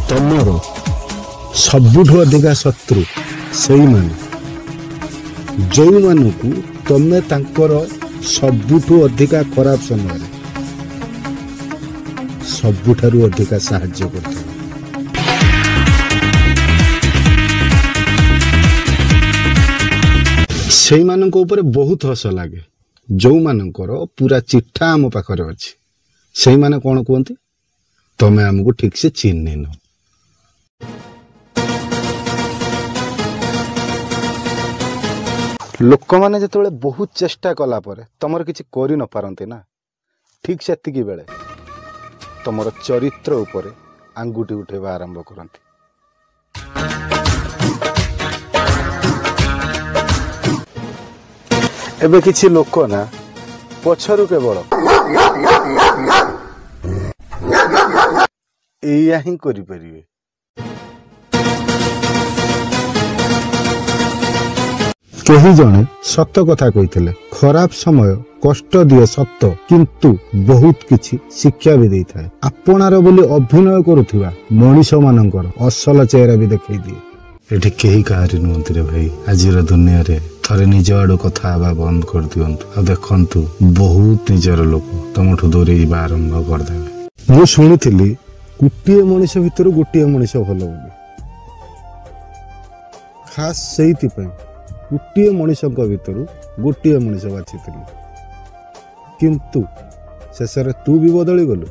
ତମର ସବୁଠୁ ଅଧିକା ଶତ୍ରୁ ସେଇମାନେ ଯେଉଁମାନଙ୍କୁ ତମେ ତାଙ୍କର ସବୁଠୁ ଅଧିକା ଖରାପ ସମୟରେ ସବୁଠାରୁ ଅଧିକା ସାହାଯ୍ୟ କରିଥିବ। ସେଇମାନଙ୍କ ଉପରେ ବହୁତ ହସ ଲାଗେ। ଯେଉଁମାନଙ୍କର ପୁରା ଚିଠା ଆମ ପାଖରେ ଅଛି ସେଇମାନେ କ'ଣ କୁହନ୍ତି, ତମେ ଆମକୁ ଠିକ ସେ ଚିହ୍ନିନ। ଲୋକମାନେ ଯେତେବେଳେ ବହୁତ ଚେଷ୍ଟା କଲା ପରେ ତମର କିଛି କରି ନ ପାରନ୍ତି ନା, ଠିକ ସେତିକି ବେଳେ ତମର ଚରିତ୍ର ଉପରେ ଆଙ୍ଗୁଠି ଉଠେଇବା ଆରମ୍ଭ କରନ୍ତି। ଏବେ କିଛି ଲୋକ ନା ପଛରୁ କେବଳ ଏଇଆ ହିଁ କରିପାରିବେ। କେହି ଜଣେ ସତ କଥା କହିଥିଲେ, ଖରାପ ସମୟ କଷ୍ଟ ଦିଏ ସତ, କିନ୍ତୁ ବହୁତ କିଛି ଶିକ୍ଷା ବି ଦେଇଥାଏ। ଆପଣାର ବୋଲି ଅଭିନୟ କରୁଥିବା ମଣିଷ ମାନଙ୍କର ଅସଲ ଚେହେରା ବି ଦେଖେଇ ଦିଏ। ଏଠି କେହି କାହାରି ନୁହନ୍ତି ରେ ଭାଇ। ଆଜିର ଦୁନିଆରେ ଥରେ ନିଜ ଆଡୁ କଥା ହେବା ବନ୍ଦ କରିଦିଅନ୍ତୁ, ଆଉ ଦେଖନ୍ତୁ ବହୁତ ନିଜର ଲୋକ ତମଠୁ ଦୂରେଇବା ଆରମ୍ଭ କରିଦେବେ। ମୁଁ ଶୁଣିଥିଲି ଗୋଟିଏ ମଣିଷ ଭିତରୁ ଗୋଟିଏ ମଣିଷ ଭଲ ବୋଲି। ଖାସ୍ ସେଇଥିପାଇଁ ଗୋଟିଏ ମଣିଷଙ୍କ ଭିତରୁ ଗୋଟିଏ ମଣିଷ ବାଛିଥିଲି, କିନ୍ତୁ ଶେଷରେ ତୁ ବି ବଦଳି ଗଲୁ।